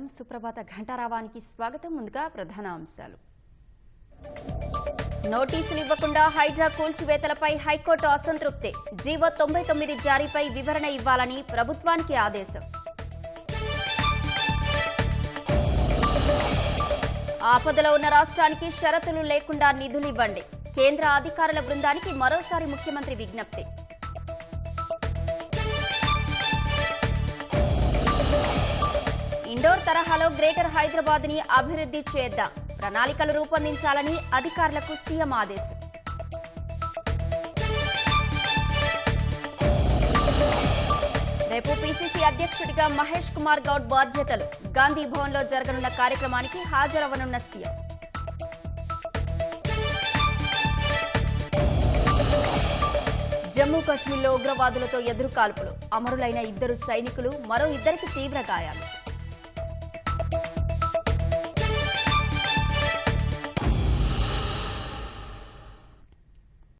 నమస్కారం. సుప్రభాత ఘంటారావానికి స్వాగతం. ముందుగా ప్రధాన అంశాలు. నోటీసులు ఇవ్వకుండా హైడ్రా కూల్చివేతలపై హైకోర్టు అసంతృప్తి. జీవో 99 జారీపై వివరణ ఇవ్వాలని ప్రభుత్వానికి ఆదేశం. ఆపదలో ఉన్న రాష్ట్రానికి షరతులు లేకుండా నిధులివ్వండి. కేంద్ర అధికారుల బృందానికి మరోసారి ముఖ్యమంత్రి విజ్ఞప్తి. ఇండోర్ తరహాలో గ్రేటర్ హైదరాబాద్ ని అభివృద్ధి చేద్దాం. ప్రణాళికలు రూపొందించాలని అధికారులకు సీఎం ఆదేశం. రేపు పీసీసీ అధ్యక్షుడిగా మహేష్ కుమార్ గౌడ్ బాధ్యతలు. గాంధీ భవన్ లో జరగనున్న కార్యక్రమానికి హాజరవనున్న సీఎం. జమ్మూ కశ్మీర్లో ఉగ్రవాదులతో ఎదురుకాల్పులు. అమరులైన 2 సైనికులు, మరో 2కి తీవ్ర గాయాలు.